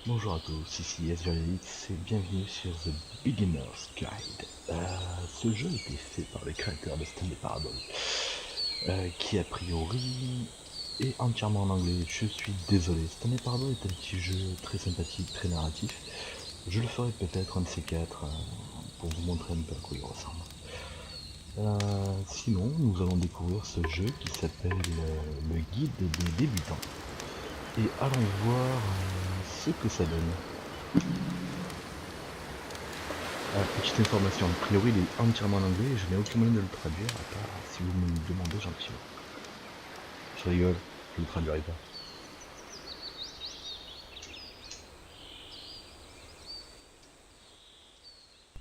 Bonjour à tous, ici AzurielX et bienvenue sur The Beginner's Guide. Ce jeu a été fait par le créateur de Parlent, qui a priori est entièrement en anglais. Je suis désolé. Parlent est un petit jeu très sympathique, très narratif. Je le ferai peut-être un de ces quatre pour vous montrer un peu à quoi il ressemble. Sinon, nous allons découvrir ce jeu qui s'appelle le guide des débutants. Et allons voir ce que ça donne. Petite information, a priori il est entièrement en anglais et je n'ai aucun moyen de le traduire, à part si vous me le demandez gentiment. Je rigole, je ne le traduirai pas.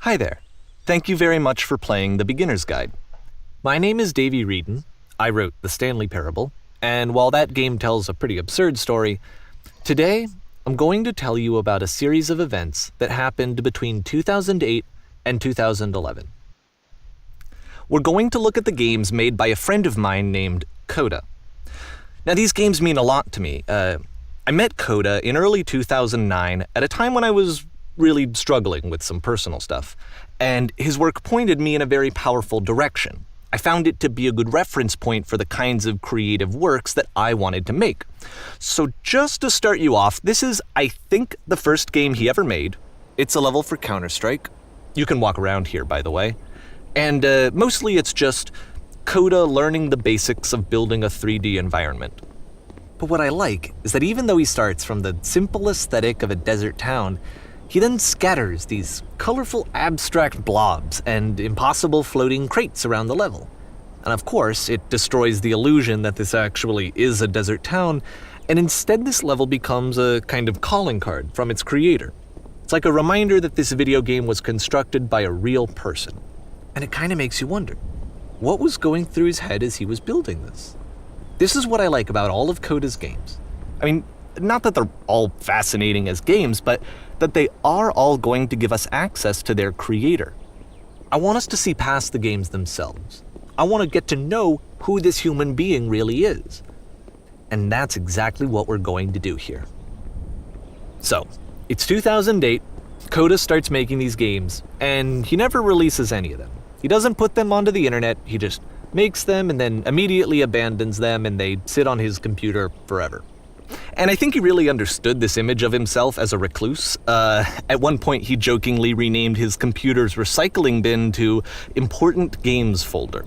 Hi there. Thank you very much for playing The Beginner's Guide. My name is Davey Reedon. I wrote The Stanley Parable, and while that game tells a pretty absurd story, today I'm going to tell you about a series of events that happened between 2008 and 2011. We're going to look at the games made by a friend of mine named Koda. Now, these games mean a lot to me. I met Koda in early 2009 at a time when I was really struggling with some personal stuff, and his work pointed me in a very powerful direction. I found it to be a good reference point for the kinds of creative works that I wanted to make. So just to start you off, this is, I think, the first game he ever made. It's a level for Counter-Strike. You can walk around here, by the way. And mostly it's just Koda learning the basics of building a 3D environment. But what I like is that even though he starts from the simple aesthetic of a desert town, he then scatters these colorful abstract blobs and impossible floating crates around the level. And of course, it destroys the illusion that this actually is a desert town, and instead this level becomes a kind of calling card from its creator. It's like a reminder that this video game was constructed by a real person. And it kind of makes you wonder, what was going through his head as he was building this? This is what I like about all of Koda's games. I mean, not that they're all fascinating as games, but that they are all going to give us access to their creator. I want us to see past the games themselves. I want to get to know who this human being really is. And that's exactly what we're going to do here. So, it's 2008, Koda starts making these games, and he never releases any of them. He doesn't put them onto the internet, he just makes them and then immediately abandons them and they sit on his computer forever. And I think he really understood this image of himself as a recluse. At one point, he jokingly renamed his computer's recycling bin to Important Games Folder.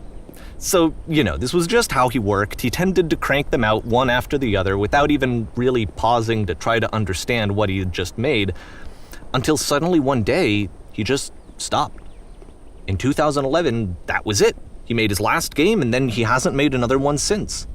So, this was just how he worked. He tended to crank them out one after the other without even really pausing to try to understand what he had just made, until suddenly one day, he just stopped. In 2011, that was it. He made his last game and then he hasn't made another one since.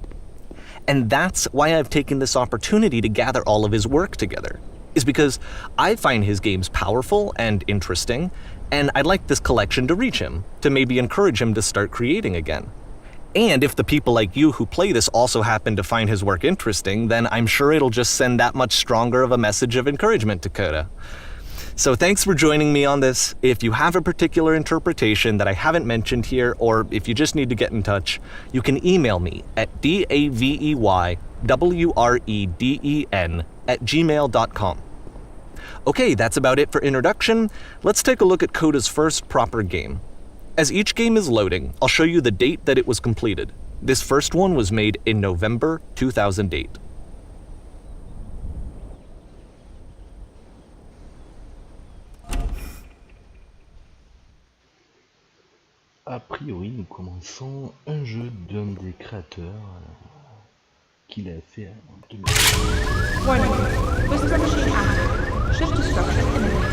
And that's why I've taken this opportunity to gather all of his work together, is because I find his games powerful and interesting, and I'd like this collection to reach him, to maybe encourage him to start creating again. And if the people like you who play this also happen to find his work interesting, then I'm sure it'll just send that much stronger of a message of encouragement to Koda. So thanks for joining me on this. If you have a particular interpretation that I haven't mentioned here, or if you just need to get in touch, you can email me at daveywreden@gmail.com. Okay, that's about it for introduction. Let's take a look at Koda's first proper game. As each game is loading, I'll show you the date that it was completed. This first one was made in November 2008. A priori, nous commençons un jeu d'un des créateurs qu'il a fait en 2000. Warning. Whisper machine active. Shift destruction imminent.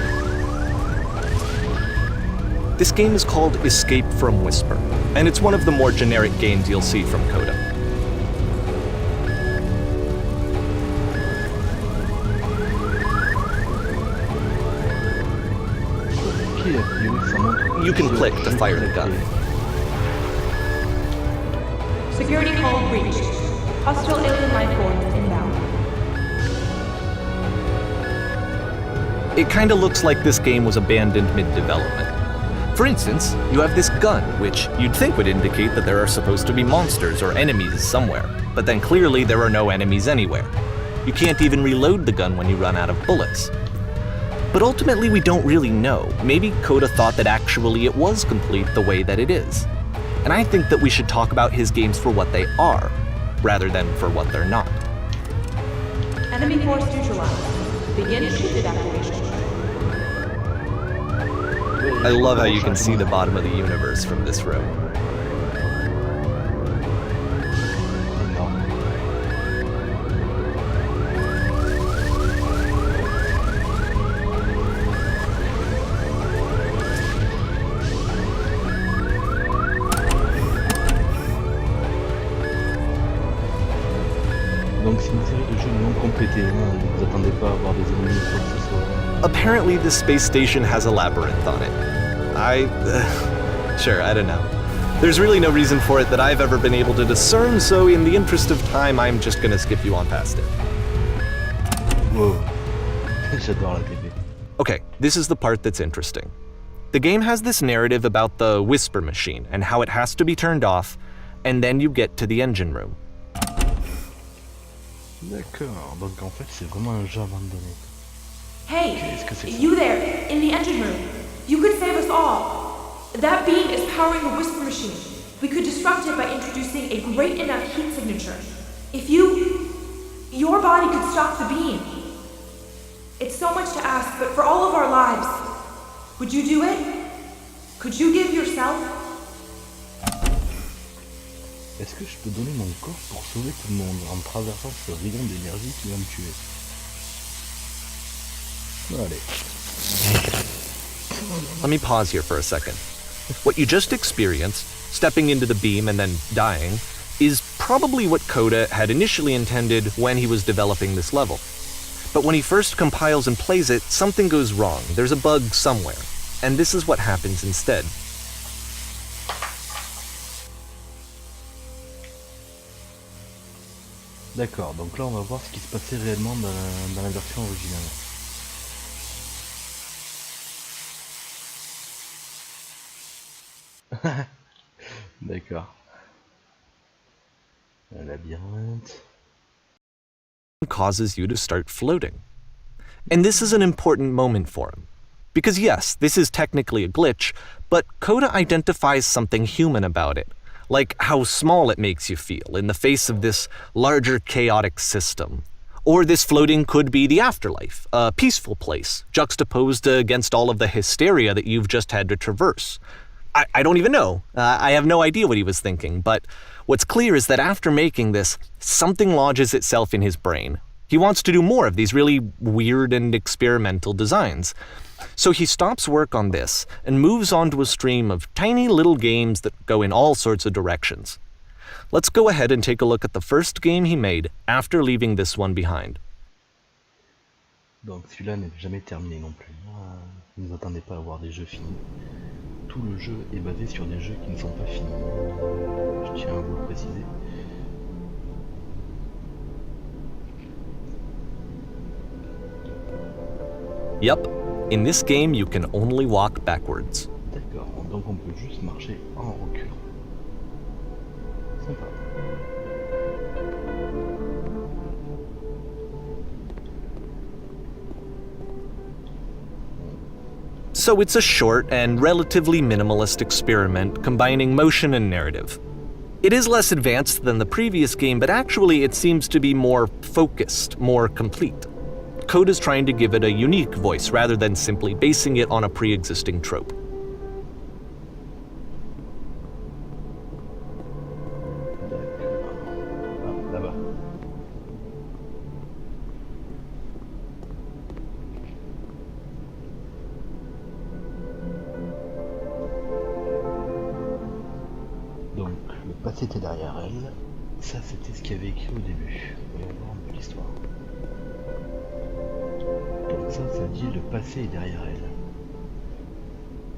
This game is called Escape from Whisper, and it's one of the more generic games you'll see from Koda. You can click to fire the gun. Security call breached. Hostile alien life forms inbound. It kinda looks like this game was abandoned mid-development. For instance, you have this gun, which you'd think would indicate that there are supposed to be monsters or enemies somewhere, but then clearly there are no enemies anywhere. You can't even reload the gun when you run out of bullets. But ultimately, we don't really know. Maybe Koda thought that actually it was complete the way that it is. And I think that we should talk about his games for what they are, rather than for what they're not. Enemy force neutralized. Begin ship evacuation. I love how you can see the bottom of the universe from this room. Donc c'est une série de jeux non complétés, hein. Ne vous attendez pas à avoir des ennemis ou quoi que ce soit. Apparently, this space station has a labyrinth on it. Sure, I don't know. There's really no reason for it that I've ever been able to discern, so in the interest of time, I'm just gonna skip you on past it. Wow. J'adore la TV. Okay, this is the part that's interesting. The game has this narrative about the whisper machine and how it has to be turned off, and then you get to the engine room. D'accord, donc en fait c'est vraiment un jeu abandonné. Hey, Qu'est-ce que c'est que ça? you there, in the engine room. You could save us all. That beam is powering the whisper machine. We could disrupt it by introducing a great enough heat signature. If your body could stop the beam. It's so much to ask, but for all of our lives, would you do it? Could you give yourself? Est-ce que je peux donner mon corps pour sauver tout le monde en traversant ce rayon d'énergie qui va me tuer? Allez. Let me pause here for a second. What you just experienced, stepping into the beam and then dying, is probably what Koda had initially intended when he was developing this level. But when he first compiles and plays it, something goes wrong. There's a bug somewhere. And this is what happens instead. D'accord, donc là on va voir ce qui se passait réellement dans la version originale. D'accord. Un labyrinthe. Causes you to start floating. And this is an important moment for him. Because yes, this is technically a glitch, but Koda identifies something human about it. Like how small it makes you feel in the face of this larger chaotic system. Or this floating could be the afterlife, a peaceful place, juxtaposed against all of the hysteria that you've just had to traverse. I don't even know. I have no idea what he was thinking, but what's clear is that after making this, something lodges itself in his brain. He wants to do more of these really weird and experimental designs. So he stops work on this and moves on to a stream of tiny little games that go in all sorts of directions. Let's go ahead and take a look at the first game he made after leaving this one behind. Donc celui-là n'est jamais terminé non plus. Ne vous attendez pas à avoir des jeux finis. Tout le jeu est basé sur des jeux qui ne sont pas finis. Je tiens à vous le préciser. Yep, in this game you can only walk backwards. D'accord, donc on peut juste marcher en reculant. Sympa. So it's a short and relatively minimalist experiment combining motion and narrative. It is less advanced than the previous game, but actually it seems to be more focused, more complete. Koda's trying to give it a unique voice rather than simply basing it on a pre-existing trope. Là-bas. Donc, le passé était derrière elle. Ça, c'était ce qu'il y avait écrit au début. Voyons voir un peu l'histoire. Donc ça dit le passé est derrière elle.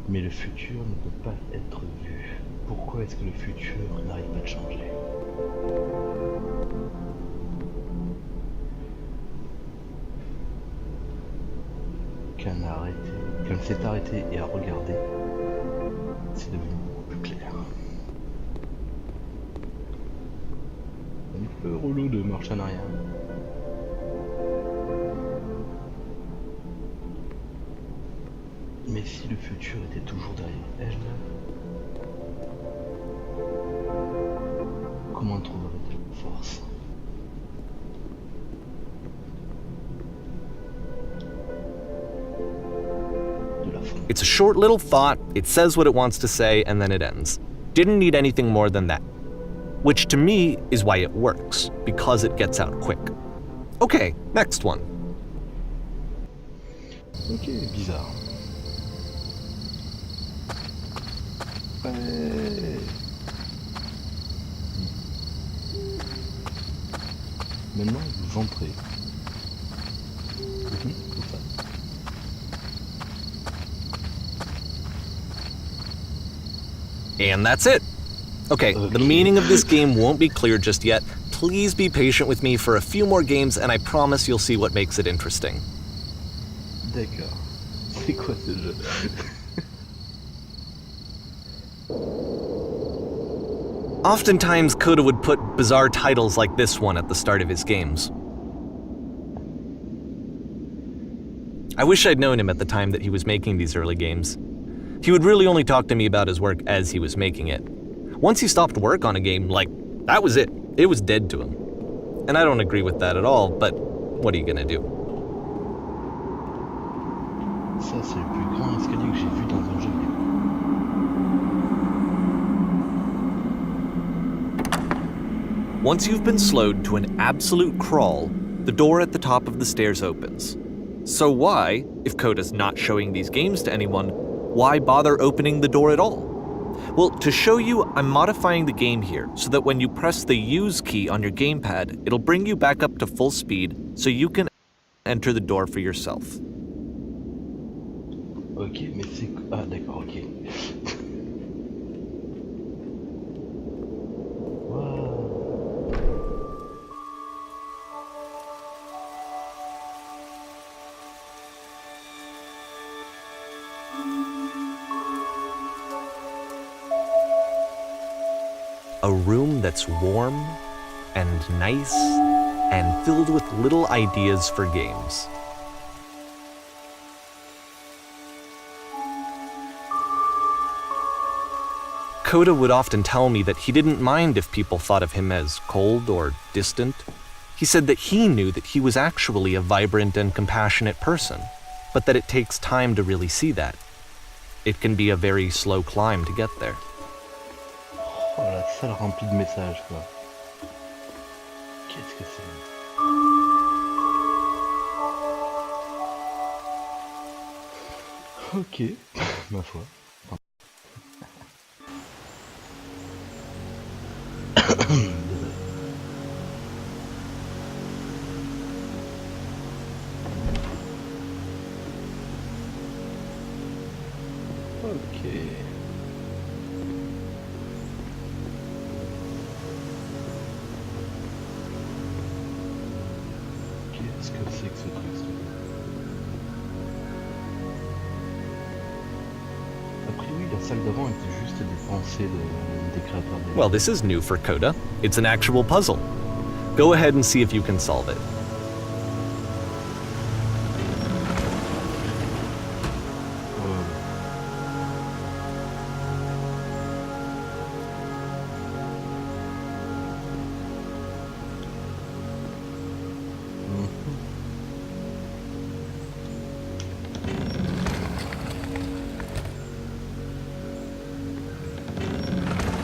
Mais le futur ne peut pas être vu. Pourquoi est-ce que le futur n'arrive pas de changer? Quand elle s'est arrêtée et a regardé, c'est devenu beaucoup plus clair. Un peu relou de marche en arrière. Mais si le futur était toujours derrière elle, comment trouverait-elle la force? De l'affronter. It's a short little thought, it says what it wants to say, and then it ends. Didn't need anything more than that. Which to me is why it works, because it gets out quick. Okay, next one. Ok, bizarre. Ouais. Maintenant, vous entrez. Comme ça. And that's it. Okay, the meaning of this game won't be clear just yet. Please be patient with me for a few more games, and I promise you'll see what makes it interesting. D'accord. C'est quoi ce jeu? Oftentimes, Koda would put bizarre titles like this one at the start of his games. I wish I'd known him at the time that he was making these early games. He would really only talk to me about his work as he was making it. Once he stopped work on a game, that was it. It was dead to him. And I don't agree with that at all, but what are you gonna do? Ça, c'est le plus grand escalier que j'ai vu dans un jeu. Once you've been slowed to an absolute crawl, the door at the top of the stairs opens. So why, if Koda's not showing these games to anyone, why bother opening the door at all? Well, to show you, I'm modifying the game here so that when you press the use key on your gamepad, it'll bring you back up to full speed so you can enter the door for yourself. Ok, mais c'est... Ah d'accord, ok. A room that's warm and nice and filled with little ideas for games. Koda would often tell me that he didn't mind if people thought of him as cold or distant. He said that he knew that he was actually a vibrant and compassionate person, but that it takes time to really see that. It can be a very slow climb to get there. Oh, la salle remplie de messages, quoi. Qu'est-ce que c'est? Ok, ma foi. Ok. Qu'est-ce que c'est que ce truc? A priori, la salle d'avant était juste des pensées des créateurs des... Well, this is new for Koda. It's an actual puzzle. Go ahead and see if you can solve it.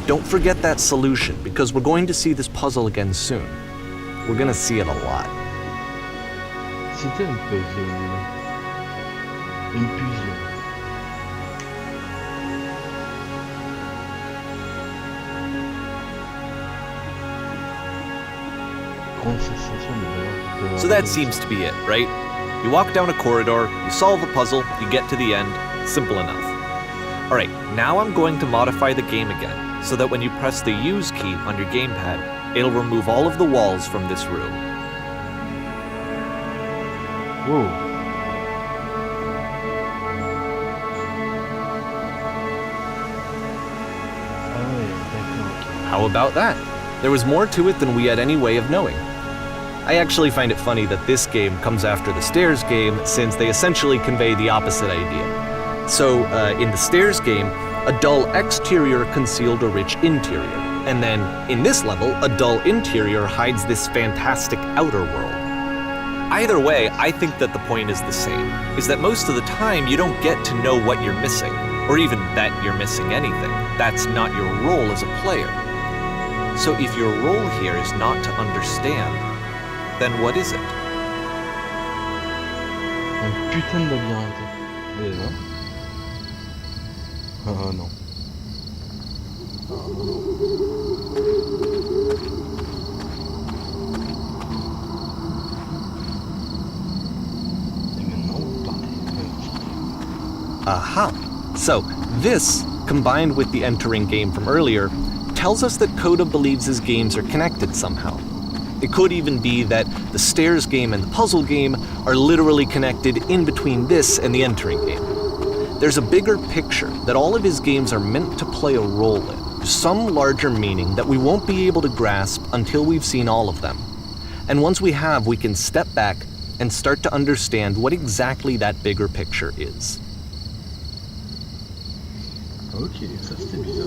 Don't forget that solution, because we're going to see this puzzle again soon. We're gonna see it a lot. C'était un puzzle. Une plusieurs. Grande sensation de valeur. So that seems to be it, right? You walk down a corridor, you solve a puzzle, you get to the end. Simple enough. Alright, now I'm going to modify the game again, so that when you press the use key on your gamepad, it'll remove all of the walls from this room. Whoa. Ah ouais, d'accord. How about that? There was more to it than we had any way of knowing. I actually find it funny that this game comes after the stairs game, since they essentially convey the opposite idea. So, in the stairs game, a dull exterior concealed a rich interior. And then, in this level, a dull interior hides this fantastic outer world. Either way, I think that the point is the same, is that most of the time you don't get to know what you're missing, or even that you're missing anything. That's not your role as a player. So if your role here is not to understand, then what is it? Un putain de labyrinthe. Et là. Oh non. Et maintenant, vous partez. Aha! So, this, combined with the entering game from earlier, tells us that Koda believes his games are connected somehow. It could even be that the stairs game and the puzzle game are literally connected in between this and the entering game. There's a bigger picture that all of his games are meant to play a role in, some larger meaning that we won't be able to grasp until we've seen all of them. And once we have, we can step back and start to understand what exactly that bigger picture is. Ok, ça c'était bizarre.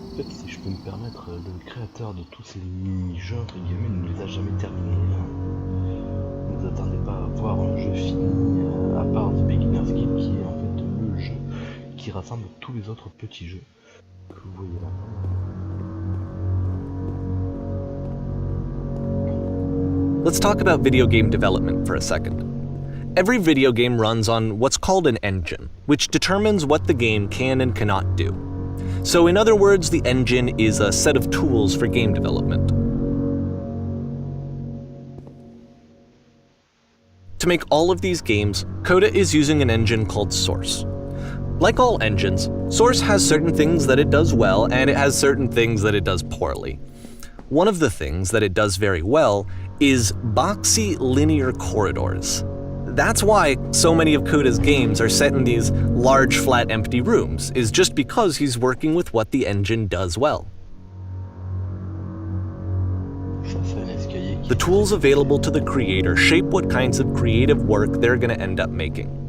En fait, si je peux me permettre, le créateur de tous ces mini-jeux, entre guillemets, ne les a jamais terminés. Ne vous attendez pas à voir un jeu fini, à part The Beginner's Guide, qui est en fait le jeu qui rassemble tous les autres petits jeux que vous voyez là. Let's talk about video game development for a second. Every video game runs on what's called an engine, which determines what the game can and cannot do. So in other words, the engine is a set of tools for game development. To make all of these games, Koda is using an engine called Source. Like all engines, Source has certain things that it does well, and it has certain things that it does poorly. One of the things that it does very well is boxy linear corridors. That's why so many of Koda's games are set in these large, flat, empty rooms, is just because he's working with what the engine does well. The tools available to the creator shape what kinds of creative work they're going to end up making.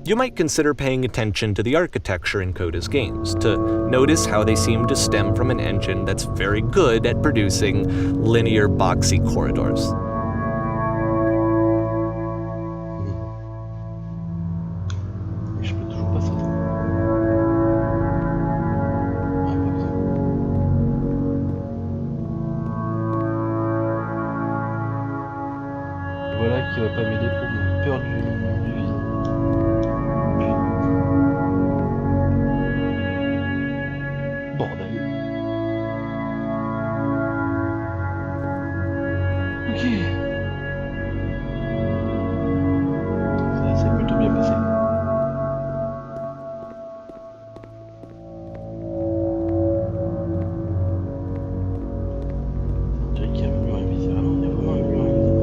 You might consider paying attention to the architecture in Koda's games, to notice how they seem to stem from an engine that's very good at producing linear, boxy corridors. Je peux toujours pas sauter. Ah, pas besoin. Voilà qui va pas m'aider pour ma peur du vide. Bordel. Ok. Ça s'est plutôt bien passé. On dirait qu'il y a un mur invisible. Ah non, il y a vraiment un mur invisible.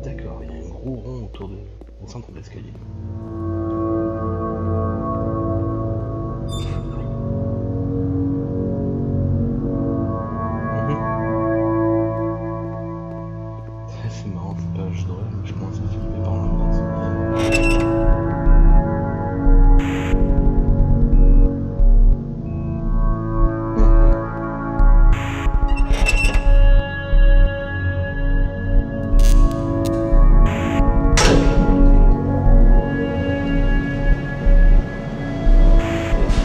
D'accord, il y a un gros rond autour au centre de l'escalier. C'est marrant, c'est pas un jeu d'horreur, mais je commence à flipper par l'ambiance.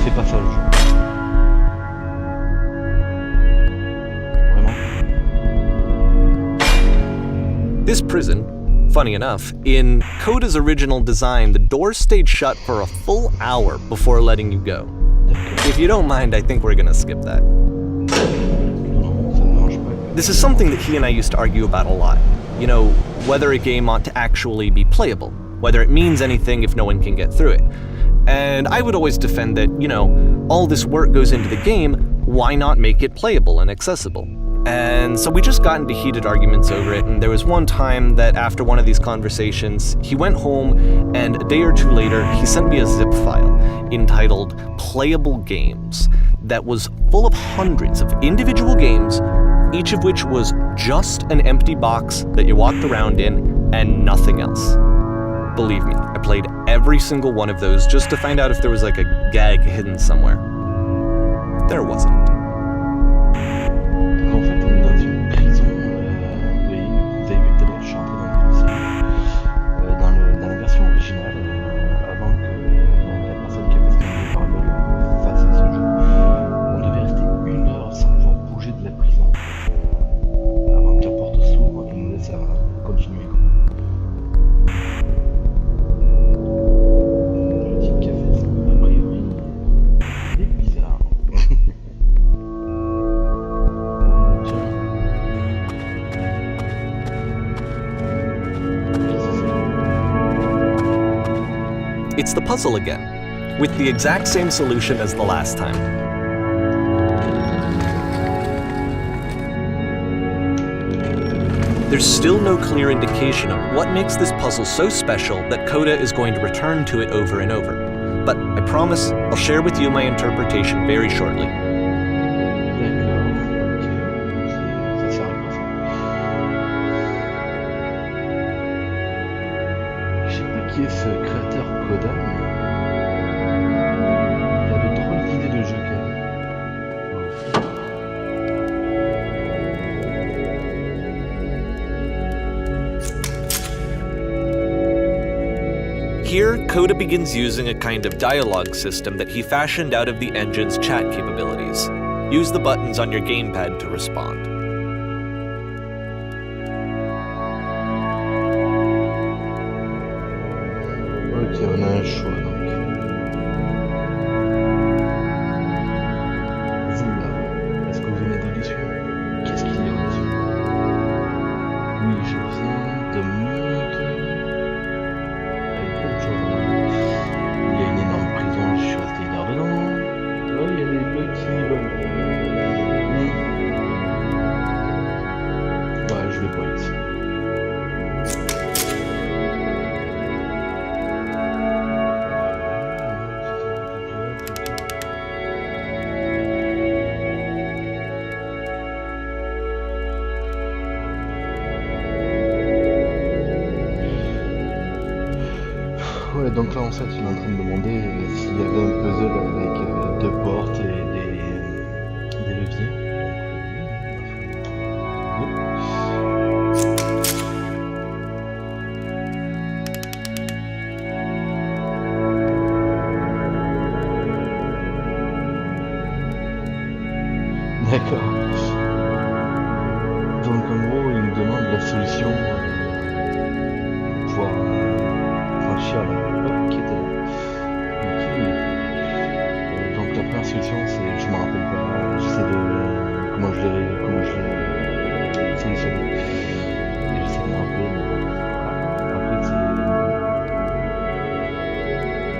C'est pas ça le jeu. Vraiment. This prison, funny enough, in Koda's original design, the doors stayed shut for a full hour before letting you go. If you don't mind, I think we're gonna skip that. Non, ça ne marche pas. This is something that he and I used to argue about a lot. You know, whether a game ought to actually be playable, whether it means anything if no one can get through it. And I would always defend that, you know, all this work goes into the game, why not make it playable and accessible? And so we just got into heated arguments over it, and there was one time that after one of these conversations, he went home, and a day or two later, he sent me a zip file entitled Playable Games that was full of hundreds of individual games, each of which was just an empty box that you walked around in and nothing else. Believe me, I played every single one of those just to find out if there was like a gag hidden somewhere. There wasn't. Donc en fait, on est dans une prison. Oui, vous avez vu tout à l'heure, je suis entré dans une prison. Dans la version originale, avant que la personne qui a fait Stanley Parable fasse ce jeu, on devait rester 1 heure sans pouvoir bouger de la prison. Avant que la porte s'ouvre et nous laisse continuer. Le type qui a fait ça, a priori, il est bizarre. Tiens. It's the puzzle again, with the exact same solution as the last time. There's still no clear indication of what makes this puzzle so special that Koda is going to return to it over and over. But I promise I'll share with you my interpretation very shortly. D'accord, ok, ça sert à quoi ça? Je sais pas qui est ce créateur Koda, mais il a de drôles d'idées de jeu quand même. Here, Koda begins using a kind of dialogue system that he fashioned out of the engine's chat capabilities. Use the buttons on your gamepad to respond. Ok, on a un choix donc. Vous là, est-ce que vous venez de dessus? Qu'est-ce qu'il y a au-dessus? Oui, je viens de monter. Avec plein de choses. Il y a une énorme prison, je suis resté 1 heure dedans. Ouais, il y a des bugs qui volent. Ouais, je vais pas ici. Ouais, donc là en fait il est en train de demander s'il y avait un puzzle avec 2 portes et des leviers. Donc d'accord. Donc en gros il nous demande la solution pour pouvoir franchir la porte qui était là. Donc la première solution c'est, je me rappelle pas, j'essaie de comment je l'ai solutionné. Et j'essaie de me rappeler, mais après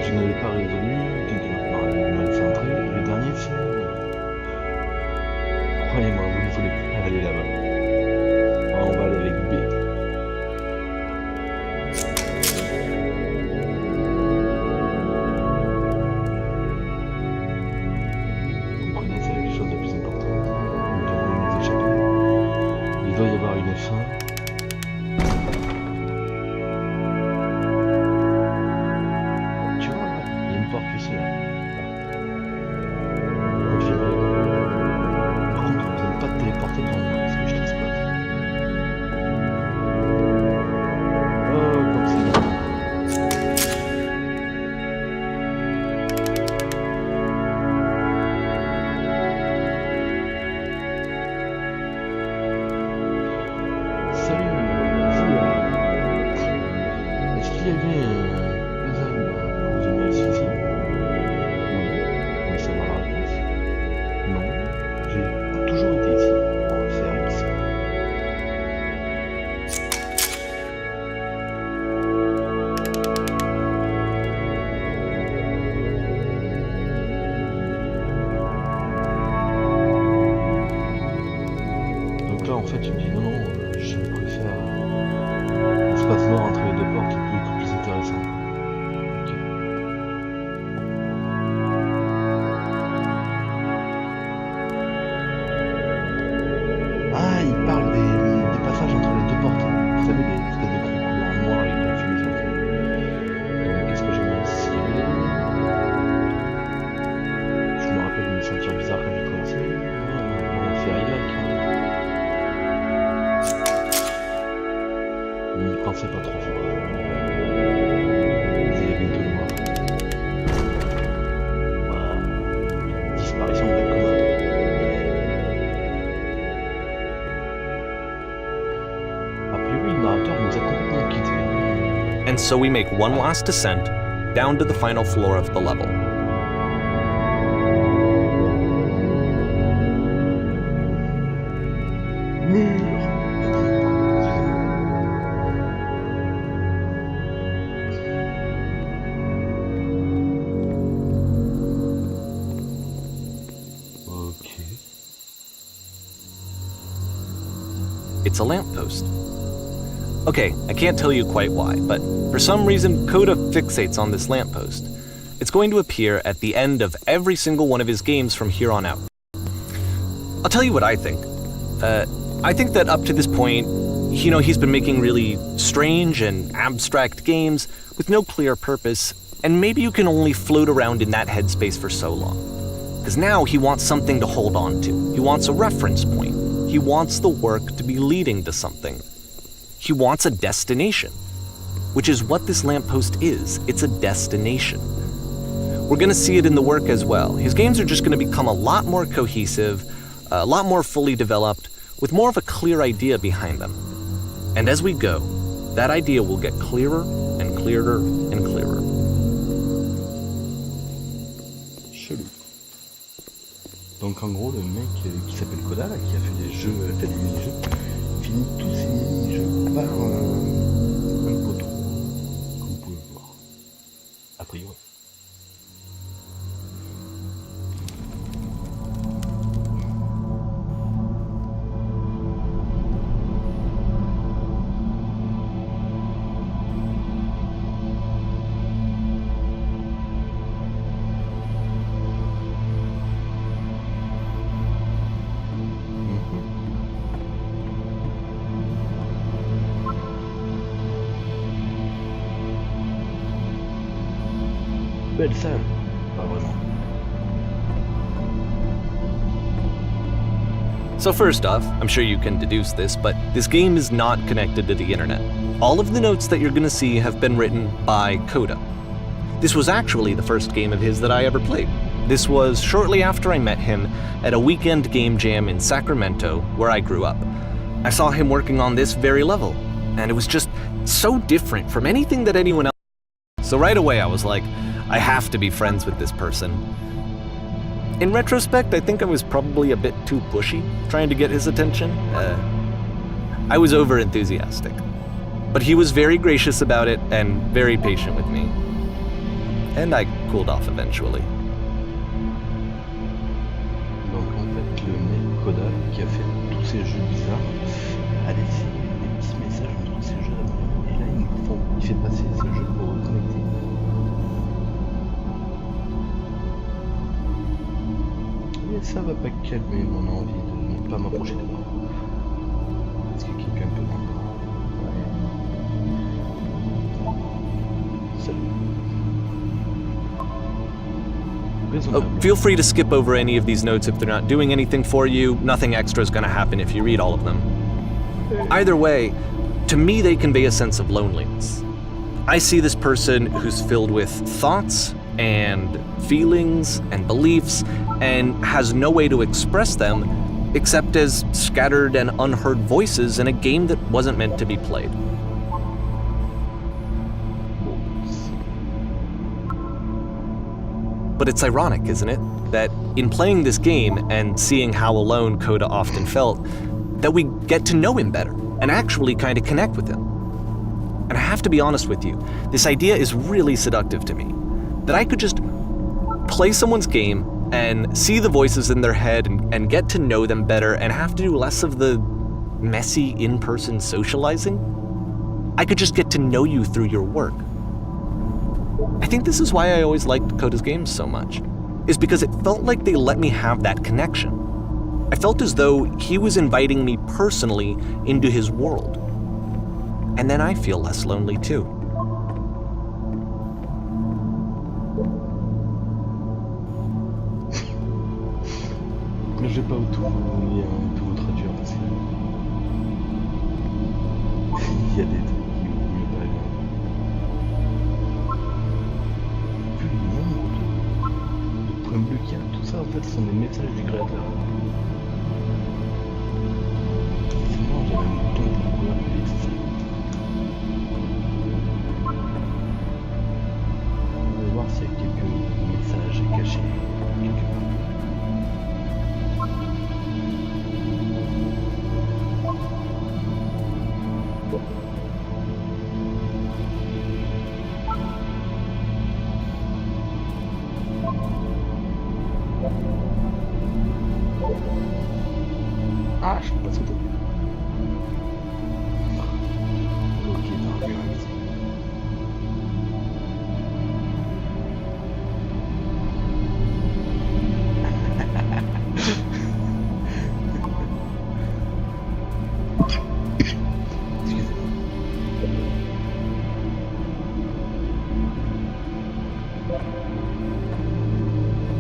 je ne l'ai pas résolu, quelqu'un m'a mal centré. Le dernier c'est, croyez-moi, vous ne voulez plus aller là-bas. On va aller avec B. and so we make one last descent down to the final floor of the level. It's a lamppost. Okay, I can't tell you quite why, but for some reason, Koda fixates on this lamppost. It's going to appear at the end of every single one of his games from here on out. I'll tell you what I think. I think that up to this point, he's been making really strange and abstract games with no clear purpose, and maybe you can only float around in that headspace for so long. Because now he wants something to hold on to. He wants a reference point. He wants the work to be leading to something. He wants a destination, which is what this lamppost is. It's a destination. We're going to see it in the work as well. His games are just going to become a lot more cohesive, a lot more fully developed, with more of a clear idea behind them. And as we go, that idea will get clearer and clearer and clearer. Chelou. Donc en gros, le mec qui s'appelle Koda, là, qui a fait des mini-jeux, finit tous ses mini-jeux par un poteau, comme vous pouvez le voir, a priori. Belle salle, pas vraiment. So first off, I'm sure you can deduce this, but this game is not connected to the internet. All of the notes that you're going to see have been written by Koda. This was actually the first game of his that I ever played. This was shortly after I met him at a weekend game jam in Sacramento, where I grew up. I saw him working on this very level, and it was just so different from anything that anyone else. So right away I was like, I have to be friends with this person. In retrospect, I think I was probably a bit too pushy, trying to get his attention. I was over-enthusiastic. But he was very gracious about it and very patient with me. And I cooled off eventually. Donc en fait, le mec Koda, qui a fait tous ces jeux bizarres, a laissé des petits messages entre ces jeux d'après. Et là, il fait passer ce jeu pour reconnecter. Et ça va pas calmer mon envie de ne pas m'approcher de moi. Est-ce que quelqu'un peut m'entendre? Salut. Feel free to skip over any of these notes if they're not doing anything for you. Nothing extra is going to happen if you read all of them. Either way, to me they convey a sense of loneliness. I see this person who's filled with thoughts and feelings and beliefs and has no way to express them except as scattered and unheard voices in a game that wasn't meant to be played. But it's ironic, isn't it, that in playing this game and seeing how alone Koda often felt, that we get to know him better and actually kind of connect with him. And I have to be honest with you, this idea is really seductive to me. That I could just play someone's game and see the voices in their head and get to know them better and have to do less of the messy in-person socializing. I could just get to know you through your work. I think this is why I always liked Koda's games so much, is because it felt like they let me have that connection. I felt as though he was inviting me personally into his world. And then I feel less lonely too. Je vais pas tout vous traduire parce que il y a des trucs qui m'ont pas bien. Vu le nombre de points bleus qu'il y a, tout ça en fait sont des messages du créateur. Sinon j'avais un bouton pour courir plus vite. Ah, je peux pas sauter. Ok, non, relax.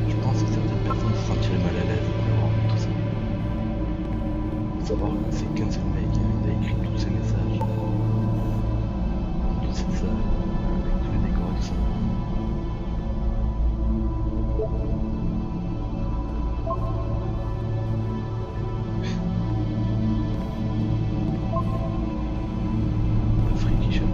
Je pense que certaines personnes se sentiraient mal à l'aise après avoir vu tout ça. Faut savoir que c'est qu'un seul mec, il a écrit tous ces messages. Toutes ces salles, avec tous les décors et tout ça. Freaky shot.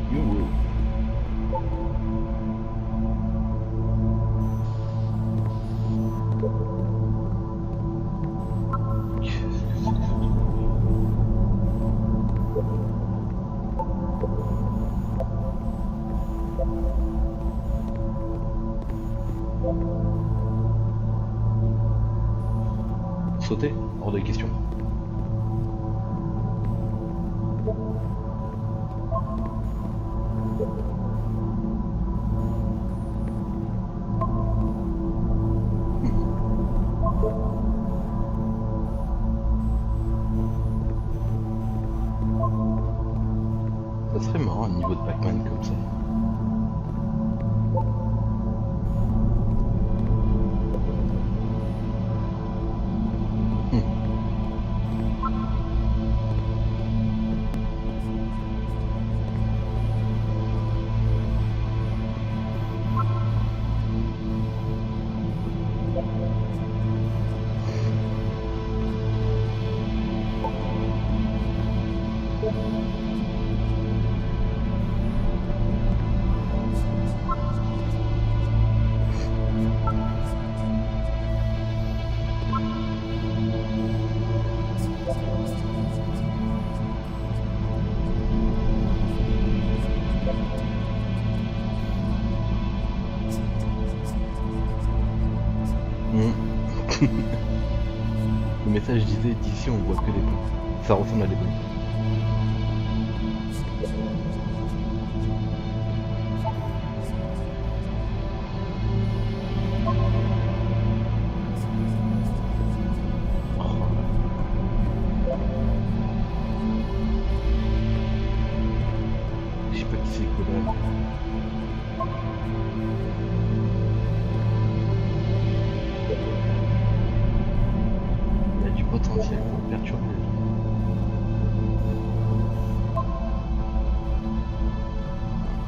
Youhou. Qu'est-ce que c'est que ce truc? Sauter? Hors de question. Ça serait marrant un niveau de Pac-Man comme ça. Le message disait d'ici on voit que des points. Ça ressemble à des points. Je sais pas qui c'est Koda. Il y a du potentiel pour perturber les gens.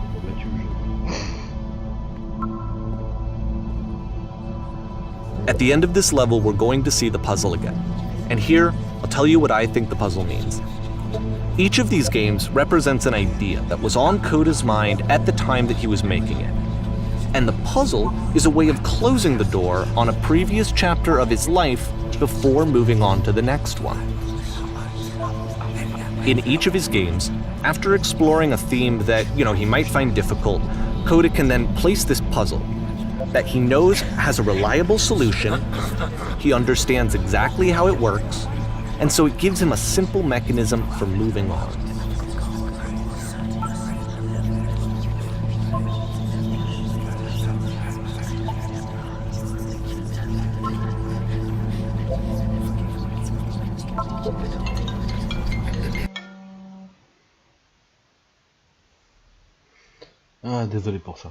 On a battu le jeu. At the end of this level, we're going to see the puzzle again. And here, I'll tell you what I think the puzzle means. Each of these games represents an idea that was on Koda's mind at the time that he was making it. And the puzzle is a way of closing the door on a previous chapter of his life before moving on to the next one. In each of his games, after exploring a theme that, he might find difficult, Koda can then place this puzzle that he knows has a reliable solution, he understands exactly how it works, and so it gives him a simple mechanism for moving on. Ah, désolé pour ça.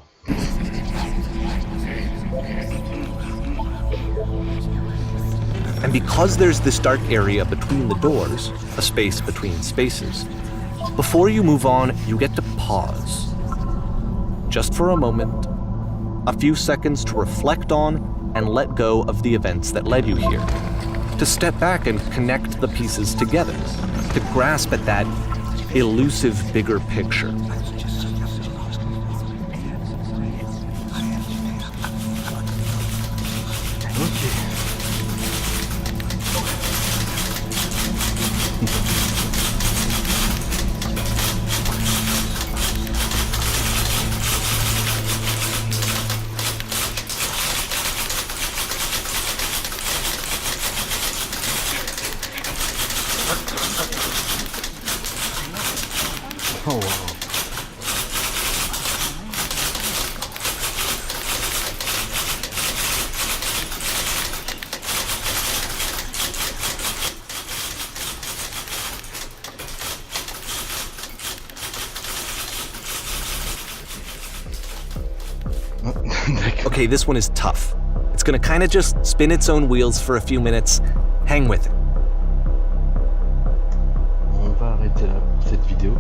And because there's this dark area between the doors, a space between spaces, before you move on, you get to pause. Just for a moment, a few seconds to reflect on and let go of the events that led you here. To step back and connect the pieces together. To grasp at that elusive bigger picture. Oh wow. Okay, this one is tough. It's gonna kinda just spin its own wheels for a few minutes. Hang with it. On va arrêter là pour cette vidéo.